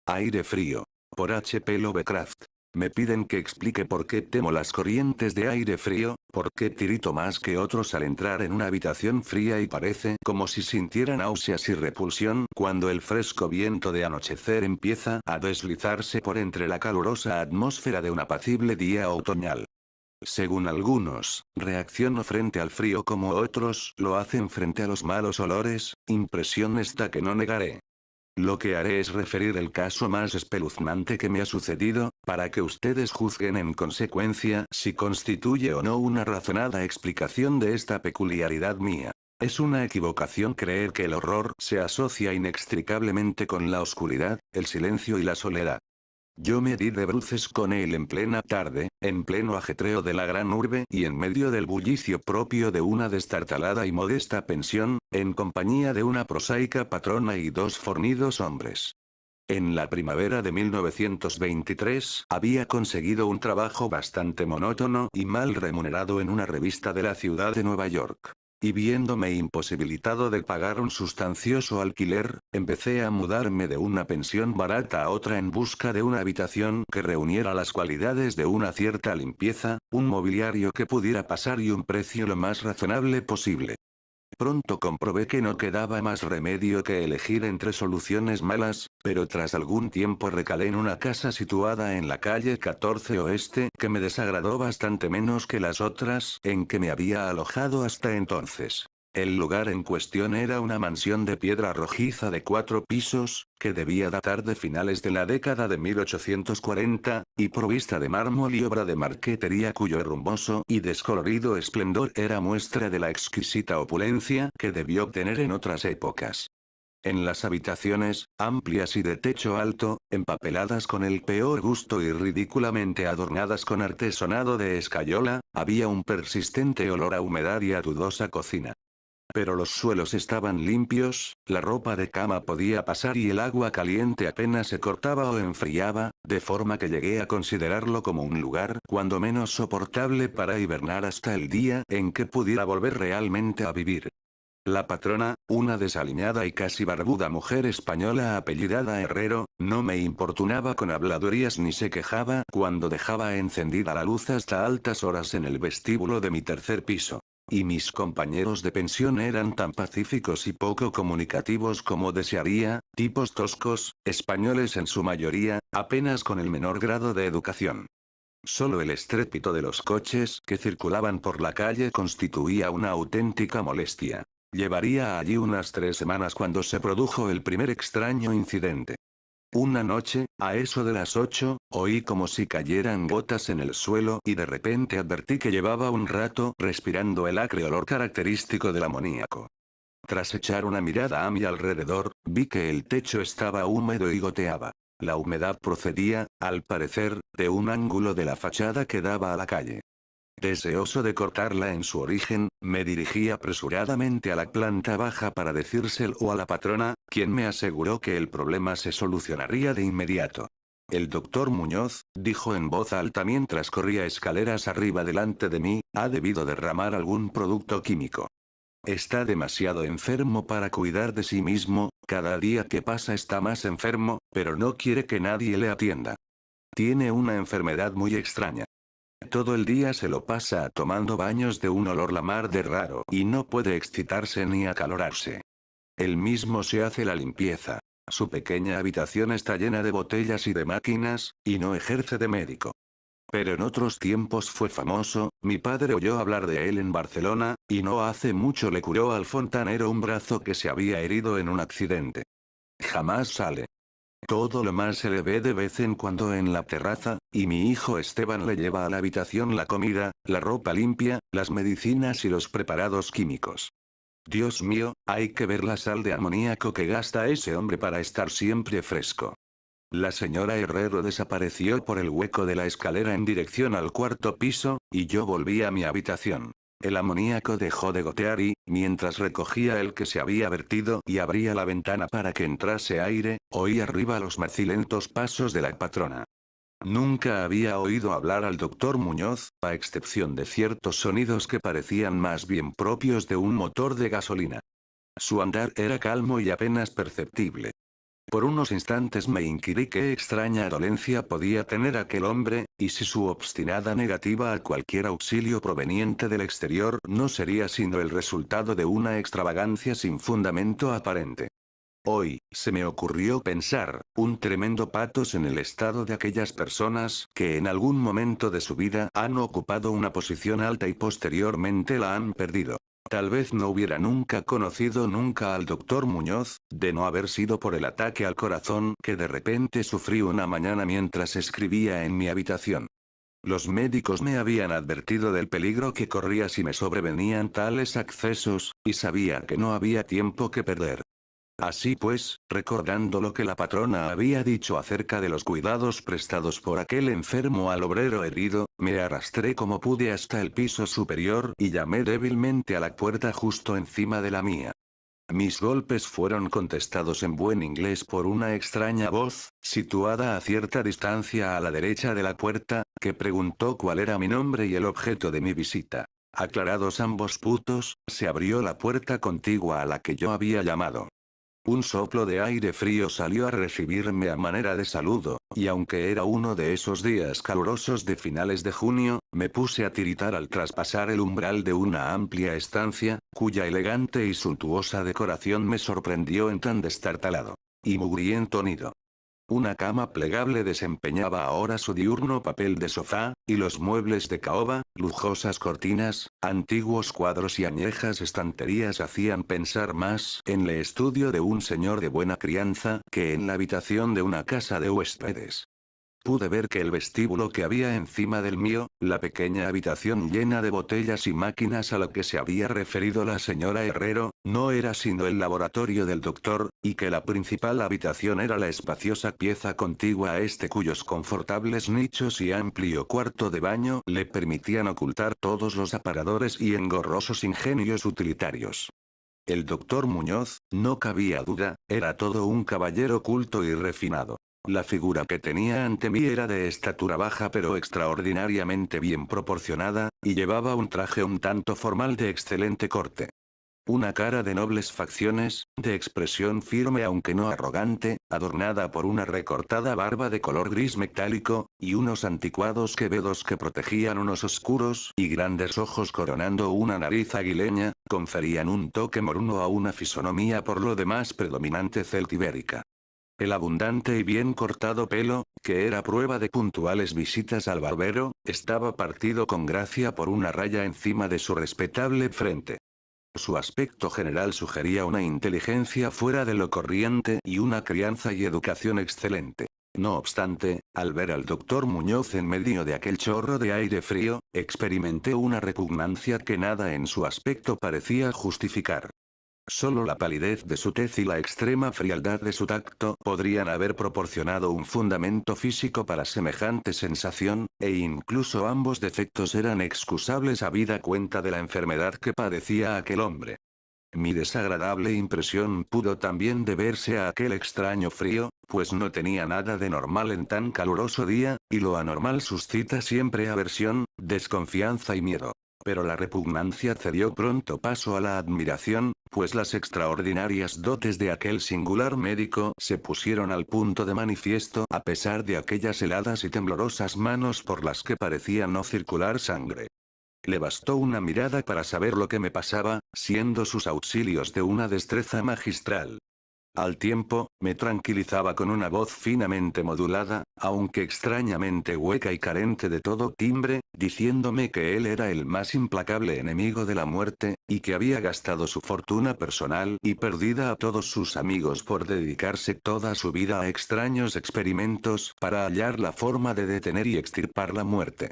Aire frío. Por H.P. Lovecraft. Me piden que explique por qué temo las corrientes de aire frío, por qué tirito más que otros al entrar en una habitación fría y parece como si sintiera náuseas y repulsión cuando el fresco viento de anochecer empieza a deslizarse por entre la calurosa atmósfera de un apacible día otoñal. Según algunos, reacciono frente al frío como otros lo hacen frente a los malos olores, impresión esta que no negaré. Lo que haré es referir el caso más espeluznante que me ha sucedido, para que ustedes juzguen en consecuencia si constituye o no una razonada explicación de esta peculiaridad mía. Es una equivocación creer que el horror se asocia inextricablemente con la oscuridad, el silencio y la soledad. Yo me di de bruces con él en plena tarde, en pleno ajetreo de la gran urbe y en medio del bullicio propio de una destartalada y modesta pensión, en compañía de una prosaica patrona y dos fornidos hombres. En la primavera de 1923 había conseguido un trabajo bastante monótono y mal remunerado en una revista de la ciudad de Nueva York. Y viéndome imposibilitado de pagar un sustancioso alquiler, empecé a mudarme de una pensión barata a otra en busca de una habitación que reuniera las cualidades de una cierta limpieza, un mobiliario que pudiera pasar y un precio lo más razonable posible. Pronto comprobé que no quedaba más remedio que elegir entre soluciones malas, pero tras algún tiempo recalé en una casa situada en la calle 14 Oeste que me desagradó bastante menos que las otras en que me había alojado hasta entonces. El lugar en cuestión era una mansión de piedra rojiza de 4 pisos, que debía datar de finales de la década de 1840, y provista de mármol y obra de marquetería cuyo herrumoso y descolorido esplendor era muestra de la exquisita opulencia que debió tener en otras épocas. En las habitaciones, amplias y de techo alto, empapeladas con el peor gusto y ridículamente adornadas con artesonado de escayola, había un persistente olor a humedad y a dudosa cocina. Pero los suelos estaban limpios, la ropa de cama podía pasar y el agua caliente apenas se cortaba o enfriaba, de forma que llegué a considerarlo como un lugar cuando menos soportable para hibernar hasta el día en que pudiera volver realmente a vivir. La patrona, una desaliñada y casi barbuda mujer española apellidada Herrero, no me importunaba con habladurías ni se quejaba cuando dejaba encendida la luz hasta altas horas en el vestíbulo de mi tercer piso. Y mis compañeros de pensión eran tan pacíficos y poco comunicativos como desearía, tipos toscos, españoles en su mayoría, apenas con el menor grado de educación. Solo el estrépito de los coches que circulaban por la calle constituía una auténtica molestia. Llevaría allí unas 3 semanas cuando se produjo el primer extraño incidente. Una noche, a eso de las 8, oí como si cayeran gotas en el suelo y de repente advertí que llevaba un rato respirando el acre olor característico del amoníaco. Tras echar una mirada a mi alrededor, vi que el techo estaba húmedo y goteaba. La humedad procedía, al parecer, de un ángulo de la fachada que daba a la calle. Deseoso de cortarla en su origen, me dirigí apresuradamente a la planta baja para decírselo a la patrona, quien me aseguró que el problema se solucionaría de inmediato. El doctor Muñoz, dijo en voz alta mientras corría escaleras arriba delante de mí, ha debido derramar algún producto químico. Está demasiado enfermo para cuidar de sí mismo, cada día que pasa está más enfermo, pero no quiere que nadie le atienda. Tiene una enfermedad muy extraña. Todo el día se lo pasa tomando baños de un olor la mar de raro y no puede excitarse ni acalorarse. Él mismo se hace la limpieza. Su pequeña habitación está llena de botellas y de máquinas, y no ejerce de médico. Pero en otros tiempos fue famoso, mi padre oyó hablar de él en Barcelona, y no hace mucho le curó al fontanero un brazo que se había herido en un accidente. Jamás sale. Todo lo más se le ve de vez en cuando en la terraza, y mi hijo Esteban le lleva a la habitación la comida, la ropa limpia, las medicinas y los preparados químicos. Dios mío, hay que ver la sal de amoníaco que gasta ese hombre para estar siempre fresco. La señora Herrero desapareció por el hueco de la escalera en dirección al cuarto piso, y yo volví a mi habitación. El amoníaco dejó de gotear y, mientras recogía el que se había vertido y abría la ventana para que entrase aire, oí arriba los macilentos pasos de la patrona. Nunca había oído hablar al doctor Muñoz, a excepción de ciertos sonidos que parecían más bien propios de un motor de gasolina. Su andar era calmo y apenas perceptible. Por unos instantes me inquirí qué extraña dolencia podía tener aquel hombre, y si su obstinada negativa a cualquier auxilio proveniente del exterior no sería sino el resultado de una extravagancia sin fundamento aparente. Hoy, se me ocurrió pensar, un tremendo patos en el estado de aquellas personas que en algún momento de su vida han ocupado una posición alta y posteriormente la han perdido. Tal vez no hubiera nunca conocido nunca al doctor Muñoz, de no haber sido por el ataque al corazón que de repente sufrí una mañana mientras escribía en mi habitación. Los médicos me habían advertido del peligro que corría si me sobrevenían tales accesos, y sabía que no había tiempo que perder. Así pues, recordando lo que la patrona había dicho acerca de los cuidados prestados por aquel enfermo al obrero herido, me arrastré como pude hasta el piso superior y llamé débilmente a la puerta justo encima de la mía. Mis golpes fueron contestados en buen inglés por una extraña voz, situada a cierta distancia a la derecha de la puerta, que preguntó cuál era mi nombre y el objeto de mi visita. Aclarados ambos puntos, se abrió la puerta contigua a la que yo había llamado. Un soplo de aire frío salió a recibirme a manera de saludo, y aunque era uno de esos días calurosos de finales de junio, me puse a tiritar al traspasar el umbral de una amplia estancia, cuya elegante y suntuosa decoración me sorprendió en tan destartalado y mugriento nido. Una cama plegable desempeñaba ahora su diurno papel de sofá, y los muebles de caoba, lujosas cortinas, antiguos cuadros y añejas estanterías hacían pensar más en el estudio de un señor de buena crianza que en la habitación de una casa de huéspedes. Pude ver que el vestíbulo que había encima del mío, la pequeña habitación llena de botellas y máquinas a la que se había referido la señora Herrero, no era sino el laboratorio del doctor, y que la principal habitación era la espaciosa pieza contigua a este cuyos confortables nichos y amplio cuarto de baño le permitían ocultar todos los aparadores y engorrosos ingenios utilitarios. El doctor Muñoz, no cabía duda, era todo un caballero culto y refinado. La figura que tenía ante mí era de estatura baja pero extraordinariamente bien proporcionada, y llevaba un traje un tanto formal de excelente corte. Una cara de nobles facciones, de expresión firme aunque no arrogante, adornada por una recortada barba de color gris metálico, y unos anticuados quevedos que protegían unos oscuros y grandes ojos coronando una nariz aguileña, conferían un toque moruno a una fisonomía por lo demás predominante celtibérica. El abundante y bien cortado pelo, que era prueba de puntuales visitas al barbero, estaba partido con gracia por una raya encima de su respetable frente. Su aspecto general sugería una inteligencia fuera de lo corriente y una crianza y educación excelente. No obstante, al ver al doctor Muñoz en medio de aquel chorro de aire frío, experimenté una repugnancia que nada en su aspecto parecía justificar. Solo la palidez de su tez y la extrema frialdad de su tacto podrían haber proporcionado un fundamento físico para semejante sensación, e incluso ambos defectos eran excusables habida cuenta de la enfermedad que padecía aquel hombre. Mi desagradable impresión pudo también deberse a aquel extraño frío, pues no tenía nada de normal en tan caluroso día, y lo anormal suscita siempre aversión, desconfianza y miedo. Pero la repugnancia cedió pronto paso a la admiración, pues las extraordinarias dotes de aquel singular médico se pusieron al punto de manifiesto a pesar de aquellas heladas y temblorosas manos por las que parecía no circular sangre. Le bastó una mirada para saber lo que me pasaba, siendo sus auxilios de una destreza magistral. Al tiempo, me tranquilizaba con una voz finamente modulada, aunque extrañamente hueca y carente de todo timbre, diciéndome que él era el más implacable enemigo de la muerte, y que había gastado su fortuna personal y perdida a todos sus amigos por dedicarse toda su vida a extraños experimentos para hallar la forma de detener y extirpar la muerte.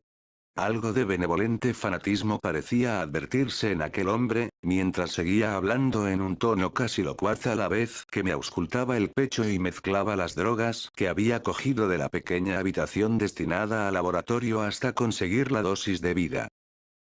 Algo de benevolente fanatismo parecía advertirse en aquel hombre, mientras seguía hablando en un tono casi locuaz a la vez que me auscultaba el pecho y mezclaba las drogas que había cogido de la pequeña habitación destinada al laboratorio hasta conseguir la dosis de vida.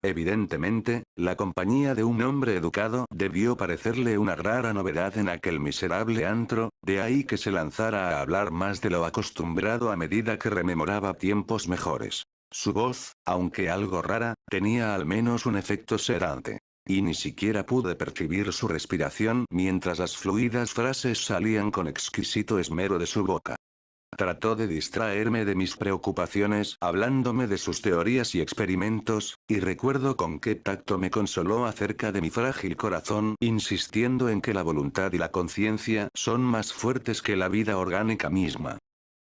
Evidentemente, la compañía de un hombre educado debió parecerle una rara novedad en aquel miserable antro, de ahí que se lanzara a hablar más de lo acostumbrado a medida que rememoraba tiempos mejores. Su voz, aunque algo rara, tenía al menos un efecto sedante. y ni siquiera pude percibir su respiración mientras las fluidas frases salían con exquisito esmero de su boca. Trató de distraerme de mis preocupaciones hablándome de sus teorías y experimentos, y recuerdo con qué tacto me consoló acerca de mi frágil corazón, insistiendo en que la voluntad y la conciencia son más fuertes que la vida orgánica misma.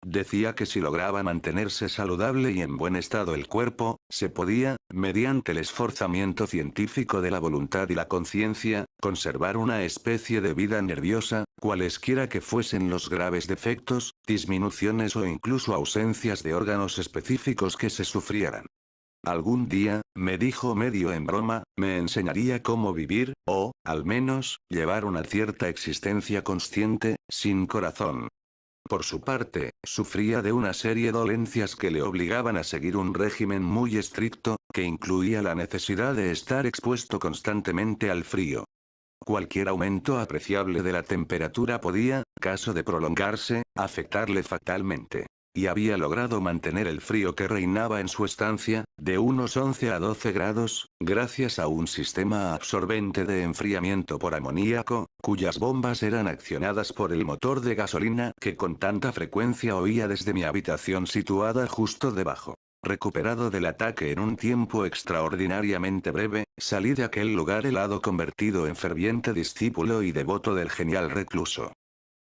Decía que si lograba mantenerse saludable y en buen estado el cuerpo, se podía, mediante el esforzamiento científico de la voluntad y la conciencia, conservar una especie de vida nerviosa, cualesquiera que fuesen los graves defectos, disminuciones o incluso ausencias de órganos específicos que se sufrieran. Algún día, me dijo medio en broma, me enseñaría cómo vivir, o, al menos, llevar una cierta existencia consciente, sin corazón. Por su parte, sufría de una serie de dolencias que le obligaban a seguir un régimen muy estricto, que incluía la necesidad de estar expuesto constantemente al frío. Cualquier aumento apreciable de la temperatura podía, caso de prolongarse, afectarle fatalmente. Y había logrado mantener el frío que reinaba en su estancia, de unos 11 a 12 grados, gracias a un sistema absorbente de enfriamiento por amoníaco, cuyas bombas eran accionadas por el motor de gasolina que con tanta frecuencia oía desde mi habitación situada justo debajo. Recuperado del ataque en un tiempo extraordinariamente breve, salí de aquel lugar helado convertido en ferviente discípulo y devoto del genial recluso.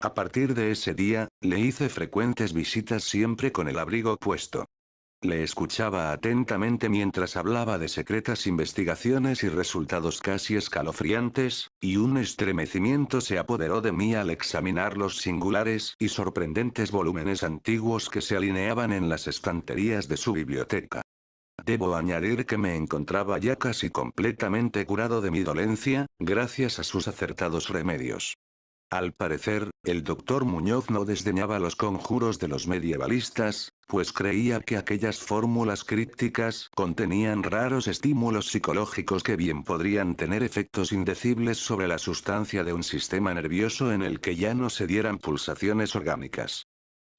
A partir de ese día, le hice frecuentes visitas siempre con el abrigo puesto. Le escuchaba atentamente mientras hablaba de secretas investigaciones y resultados casi escalofriantes, y un estremecimiento se apoderó de mí al examinar los singulares y sorprendentes volúmenes antiguos que se alineaban en las estanterías de su biblioteca. Debo añadir que me encontraba ya casi completamente curado de mi dolencia, gracias a sus acertados remedios. Al parecer, el doctor Muñoz no desdeñaba los conjuros de los medievalistas, pues creía que aquellas fórmulas crípticas contenían raros estímulos psicológicos que bien podrían tener efectos indecibles sobre la sustancia de un sistema nervioso en el que ya no se dieran pulsaciones orgánicas.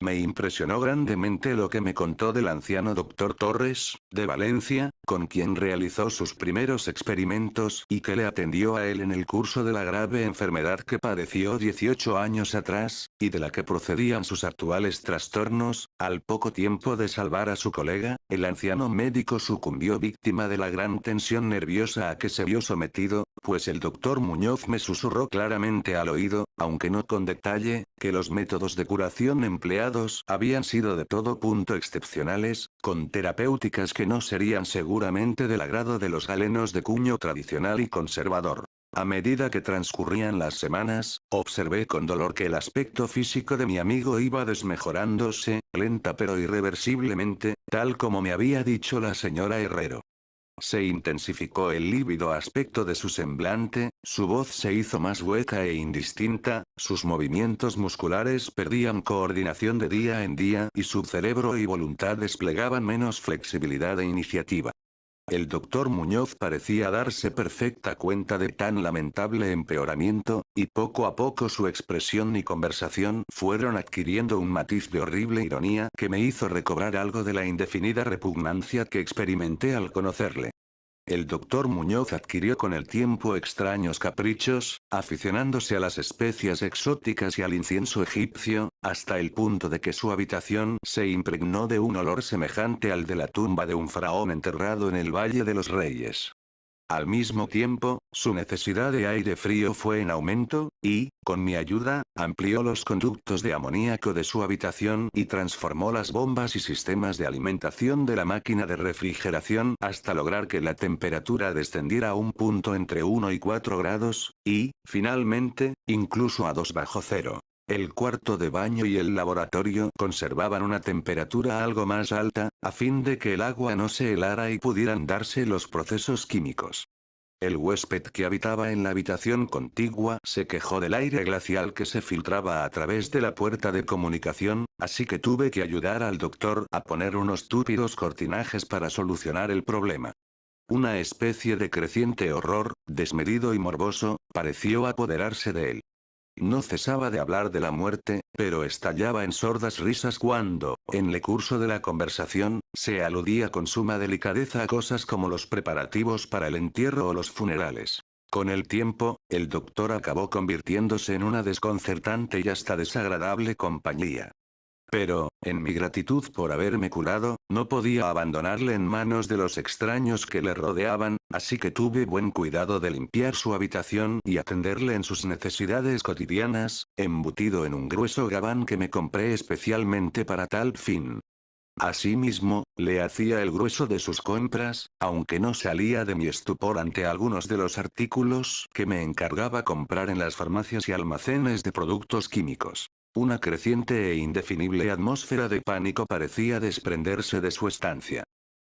Me impresionó grandemente lo que me contó del anciano doctor Torres, de Valencia, con quien realizó sus primeros experimentos y que le atendió a él en el curso de la grave enfermedad que padeció 18 años atrás, y de la que procedían sus actuales trastornos. Al poco tiempo de salvar a su colega, el anciano médico sucumbió víctima de la gran tensión nerviosa a que se vio sometido, pues el doctor Muñoz me susurró claramente al oído, aunque no con detalle, que los métodos de curación empleados habían sido de todo punto excepcionales, con terapéuticas que no serían seguramente del agrado de los galenos de cuño tradicional y conservador. A medida que transcurrían las semanas, observé con dolor que el aspecto físico de mi amigo iba desmejorándose, lenta pero irreversiblemente, tal como me había dicho la señora Herrero. Se intensificó el lívido aspecto de su semblante, su voz se hizo más hueca e indistinta, sus movimientos musculares perdían coordinación de día en día y su cerebro y voluntad desplegaban menos flexibilidad e iniciativa. El doctor Muñoz parecía darse perfecta cuenta de tan lamentable empeoramiento, y poco a poco su expresión y conversación fueron adquiriendo un matiz de horrible ironía que me hizo recobrar algo de la indefinida repugnancia que experimenté al conocerle. El doctor Muñoz adquirió con el tiempo extraños caprichos, aficionándose a las especias exóticas y al incienso egipcio, hasta el punto de que su habitación se impregnó de un olor semejante al de la tumba de un faraón enterrado en el Valle de los Reyes. Al mismo tiempo, su necesidad de aire frío fue en aumento, y, con mi ayuda, amplió los conductos de amoníaco de su habitación y transformó las bombas y sistemas de alimentación de la máquina de refrigeración hasta lograr que la temperatura descendiera a un punto entre 1 y 4 grados, y, finalmente, incluso a 2 bajo cero. El cuarto de baño y el laboratorio conservaban una temperatura algo más alta, a fin de que el agua no se helara y pudieran darse los procesos químicos. El huésped que habitaba en la habitación contigua se quejó del aire glacial que se filtraba a través de la puerta de comunicación, así que tuve que ayudar al doctor a poner unos túpidos cortinajes para solucionar el problema. Una especie de creciente horror, desmedido y morboso, pareció apoderarse de él. No cesaba de hablar de la muerte, pero estallaba en sordas risas cuando, en el curso de la conversación, se aludía con suma delicadeza a cosas como los preparativos para el entierro o los funerales. Con el tiempo, el doctor acabó convirtiéndose en una desconcertante y hasta desagradable compañía. Pero, en mi gratitud por haberme curado, no podía abandonarle en manos de los extraños que le rodeaban, así que tuve buen cuidado de limpiar su habitación y atenderle en sus necesidades cotidianas, embutido en un grueso gabán que me compré especialmente para tal fin. Asimismo, le hacía el grueso de sus compras, aunque no salía de mi estupor ante algunos de los artículos que me encargaba comprar en las farmacias y almacenes de productos químicos. Una creciente e indefinible atmósfera de pánico parecía desprenderse de su estancia.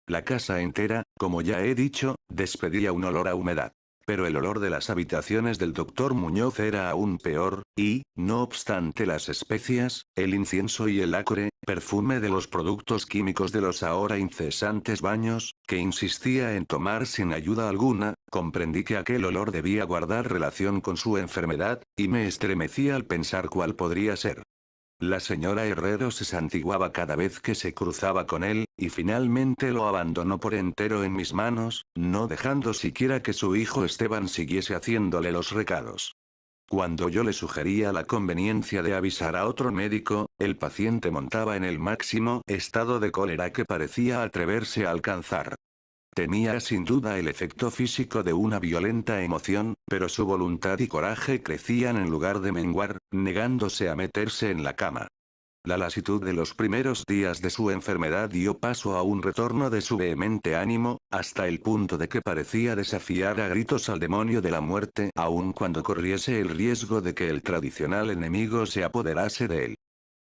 La casa entera, como ya he dicho, despedía un olor a humedad. Pero el olor de las habitaciones del doctor Muñoz era aún peor, y, no obstante las especias, el incienso y el acre, perfume de los productos químicos de los ahora incesantes baños, que insistía en tomar sin ayuda alguna, comprendí que aquel olor debía guardar relación con su enfermedad, y me estremecí al pensar cuál podría ser. La señora Herrero se santiguaba cada vez que se cruzaba con él, y finalmente lo abandonó por entero en mis manos, no dejando siquiera que su hijo Esteban siguiese haciéndole los recados. Cuando yo le sugería la conveniencia de avisar a otro médico, el paciente montaba en el máximo estado de cólera que parecía atreverse a alcanzar. Tenía sin duda el efecto físico de una violenta emoción, pero su voluntad y coraje crecían en lugar de menguar, negándose a meterse en la cama. La lasitud de los primeros días de su enfermedad dio paso a un retorno de su vehemente ánimo, hasta el punto de que parecía desafiar a gritos al demonio de la muerte, aun cuando corriese el riesgo de que el tradicional enemigo se apoderase de él.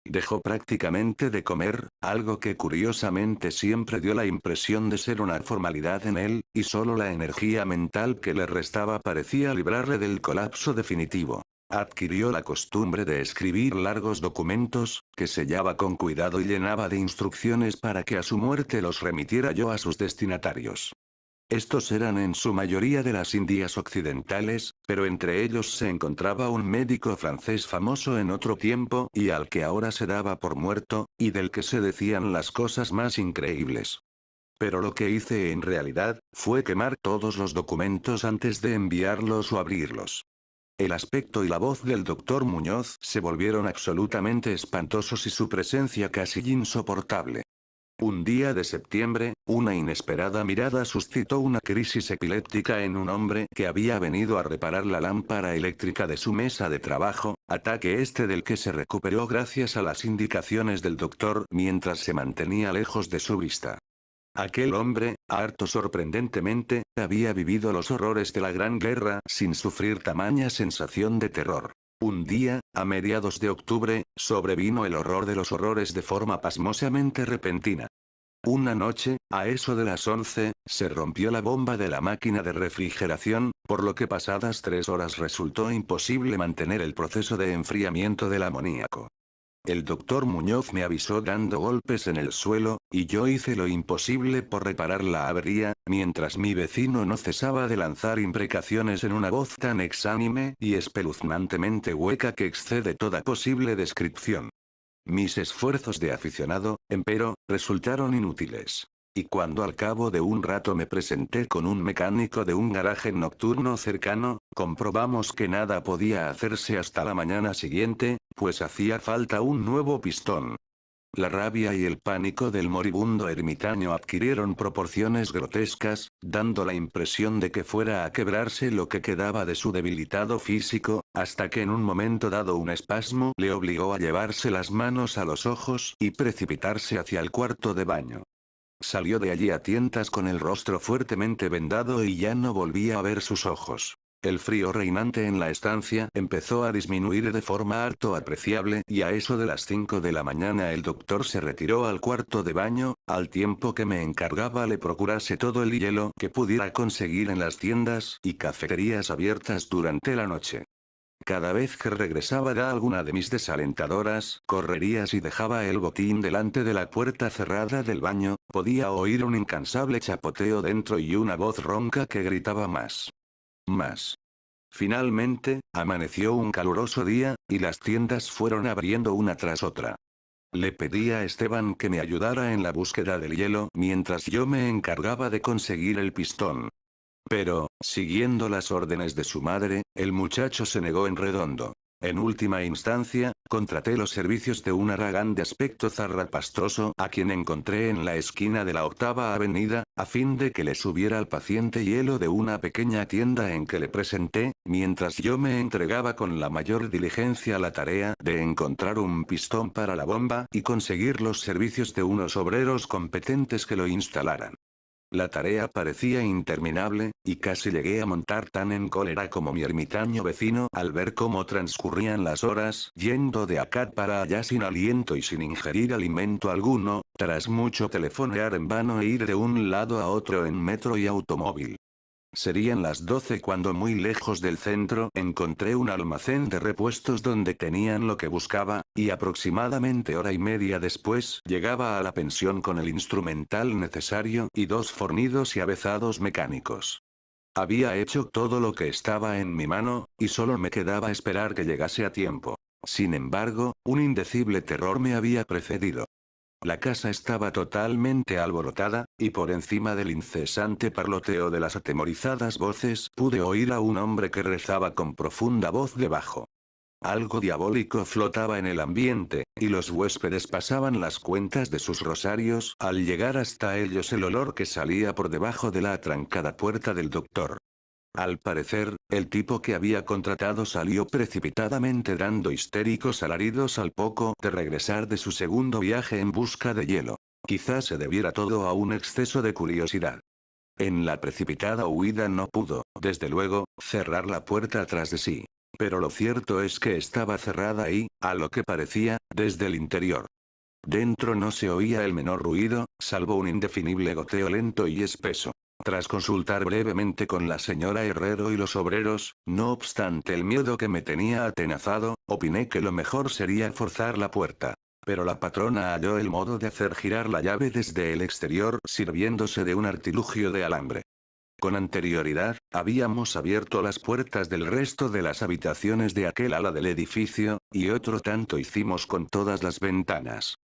Dejó prácticamente de comer, algo que curiosamente siempre dio la impresión de ser una formalidad en él, y solo la energía mental que le restaba parecía librarle del colapso definitivo. Adquirió la costumbre de escribir largos documentos, que sellaba con cuidado y llenaba de instrucciones para que a su muerte los remitiera yo a sus destinatarios. Estos eran en su mayoría de las Indias occidentales, pero entre ellos se encontraba un médico francés famoso en otro tiempo y al que ahora se daba por muerto, y del que se decían las cosas más increíbles. Pero lo que hice en realidad, fue quemar todos los documentos antes de enviarlos o abrirlos. El aspecto y la voz del doctor Muñoz se volvieron absolutamente espantosos y su presencia casi insoportable. Un día de septiembre, una inesperada mirada suscitó una crisis epiléptica en un hombre que había venido a reparar la lámpara eléctrica de su mesa de trabajo, ataque este del que se recuperó gracias a las indicaciones del doctor mientras se mantenía lejos de su vista. Aquel hombre, harto sorprendentemente, había vivido los horrores de la Gran Guerra sin sufrir tamaña sensación de terror. Un día, a mediados de octubre, sobrevino el horror de los horrores de forma pasmosamente repentina. Una noche, a eso de las 11, se rompió la bomba de la máquina de refrigeración, por lo que pasadas 3 horas resultó imposible mantener el proceso de enfriamiento del amoníaco. El doctor Muñoz me avisó dando golpes en el suelo, y yo hice lo imposible por reparar la avería, mientras mi vecino no cesaba de lanzar imprecaciones en una voz tan exánime y espeluznantemente hueca que excede toda posible descripción. Mis esfuerzos de aficionado, empero, resultaron inútiles. Y cuando al cabo de un rato me presenté con un mecánico de un garaje nocturno cercano, comprobamos que nada podía hacerse hasta la mañana siguiente, pues hacía falta un nuevo pistón. La rabia y el pánico del moribundo ermitaño adquirieron proporciones grotescas, dando la impresión de que fuera a quebrarse lo que quedaba de su debilitado físico, hasta que en un momento dado un espasmo le obligó a llevarse las manos a los ojos y precipitarse hacia el cuarto de baño. Salió de allí a tientas con el rostro fuertemente vendado y ya no volvía a ver sus ojos. El frío reinante en la estancia empezó a disminuir de forma harto apreciable y a eso de las 5 de la mañana el doctor se retiró al cuarto de baño, al tiempo que me encargaba le procurase todo el hielo que pudiera conseguir en las tiendas y cafeterías abiertas durante la noche. Cada vez que regresaba de alguna de mis desalentadoras correrías y dejaba el botín delante de la puerta cerrada del baño, podía oír un incansable chapoteo dentro y una voz ronca que gritaba más. Más. Finalmente, amaneció un caluroso día, y las tiendas fueron abriendo una tras otra. Le pedí a Esteban que me ayudara en la búsqueda del hielo mientras yo me encargaba de conseguir el pistón. Pero, siguiendo las órdenes de su madre, el muchacho se negó en redondo. En última instancia, contraté los servicios de un haragán de aspecto zarrapastroso a quien encontré en la esquina de la Octava Avenida, a fin de que le subiera al paciente hielo de una pequeña tienda en que le presenté, mientras yo me entregaba con la mayor diligencia a la tarea de encontrar un pistón para la bomba y conseguir los servicios de unos obreros competentes que lo instalaran. La tarea parecía interminable, y casi llegué a montar tan en cólera como mi ermitaño vecino al ver cómo transcurrían las horas yendo de acá para allá sin aliento y sin ingerir alimento alguno, tras mucho telefonear en vano e ir de un lado a otro en metro y automóvil. Serían las 12 cuando muy lejos del centro encontré un almacén de repuestos donde tenían lo que buscaba, y aproximadamente hora y media después llegaba a la pensión con el instrumental necesario y dos fornidos y avezados mecánicos. Había hecho todo lo que estaba en mi mano, y solo me quedaba esperar que llegase a tiempo. Sin embargo, un indecible terror me había precedido. La casa estaba totalmente alborotada, y por encima del incesante parloteo de las atemorizadas voces pude oír a un hombre que rezaba con profunda voz debajo. Algo diabólico flotaba en el ambiente, y los huéspedes pasaban las cuentas de sus rosarios al llegar hasta ellos el olor que salía por debajo de la atrancada puerta del doctor. Al parecer, el tipo que había contratado salió precipitadamente dando histéricos alaridos al poco de regresar de su segundo viaje en busca de hielo. Quizás se debiera todo a un exceso de curiosidad. En la precipitada huida no pudo, desde luego, cerrar la puerta tras de sí. Pero lo cierto es que estaba cerrada y, a lo que parecía, desde el interior. Dentro no se oía el menor ruido, salvo un indefinible goteo lento y espeso. Tras consultar brevemente con la señora Herrero y los obreros, no obstante el miedo que me tenía atenazado, opiné que lo mejor sería forzar la puerta. Pero la patrona halló el modo de hacer girar la llave desde el exterior sirviéndose de un artilugio de alambre. Con anterioridad, habíamos abierto las puertas del resto de las habitaciones de aquel ala del edificio, y otro tanto hicimos con todas las ventanas.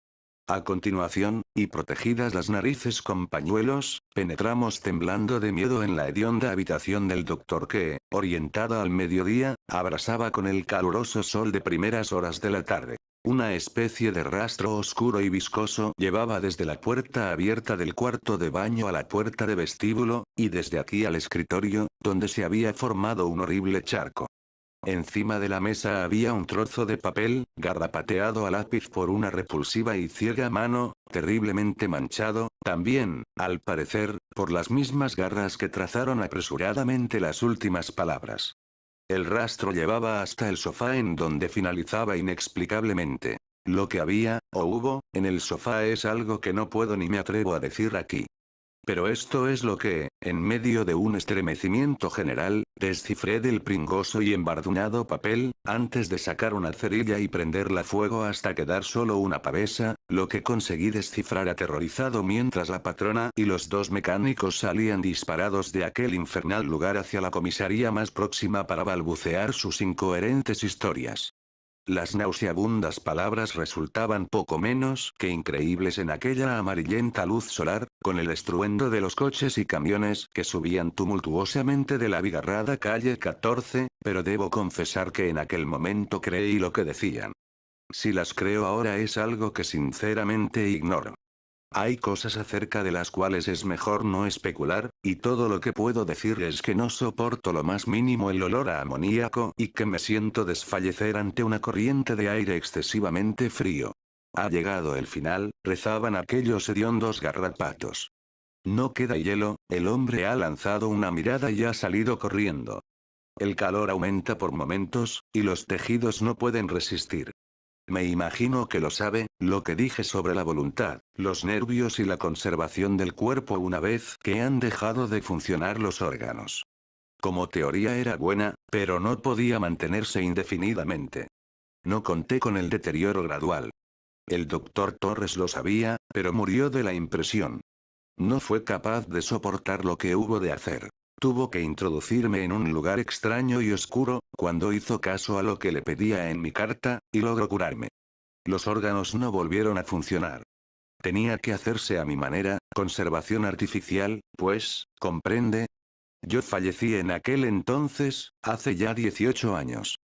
A continuación, y protegidas las narices con pañuelos, penetramos temblando de miedo en la hedionda habitación del doctor que, orientada al mediodía, abrasaba con el caluroso sol de primeras horas de la tarde. Una especie de rastro oscuro y viscoso llevaba desde la puerta abierta del cuarto de baño a la puerta de vestíbulo, y desde aquí al escritorio, donde se había formado un horrible charco. Encima de la mesa había un trozo de papel, garrapateado a lápiz por una repulsiva y ciega mano, terriblemente manchado, también, al parecer, por las mismas garras que trazaron apresuradamente las últimas palabras. El rastro llevaba hasta el sofá en donde finalizaba inexplicablemente. Lo que había, o hubo, en el sofá es algo que no puedo ni me atrevo a decir aquí. Pero esto es lo que, en medio de un estremecimiento general, descifré del pringoso y embardunado papel, antes de sacar una cerilla y prenderla a fuego hasta quedar solo una pavesa, lo que conseguí descifrar aterrorizado mientras la patrona y los dos mecánicos salían disparados de aquel infernal lugar hacia la comisaría más próxima para balbucear sus incoherentes historias. Las nauseabundas palabras resultaban poco menos que increíbles en aquella amarillenta luz solar, con el estruendo de los coches y camiones que subían tumultuosamente de la abigarrada calle 14, pero debo confesar que en aquel momento creí lo que decían. Si las creo ahora es algo que sinceramente ignoro. Hay cosas acerca de las cuales es mejor no especular, y todo lo que puedo decir es que no soporto lo más mínimo el olor a amoníaco y que me siento desfallecer ante una corriente de aire excesivamente frío. Ha llegado el final, rezaban aquellos hediondos garrapatos. No queda hielo, el hombre ha lanzado una mirada y ha salido corriendo. El calor aumenta por momentos, y los tejidos no pueden resistir. Me imagino que lo sabe, lo que dije sobre la voluntad, los nervios y la conservación del cuerpo una vez que han dejado de funcionar los órganos. Como teoría era buena, pero no podía mantenerse indefinidamente. No conté con el deterioro gradual. El doctor Torres lo sabía, pero murió de la impresión. No fue capaz de soportar lo que hubo de hacer. Tuvo que introducirme en un lugar extraño y oscuro, cuando hizo caso a lo que le pedía en mi carta, y logró curarme. Los órganos no volvieron a funcionar. Tenía que hacerse a mi manera, conservación artificial, pues, ¿comprende? Yo fallecí en aquel entonces, hace ya 18 años.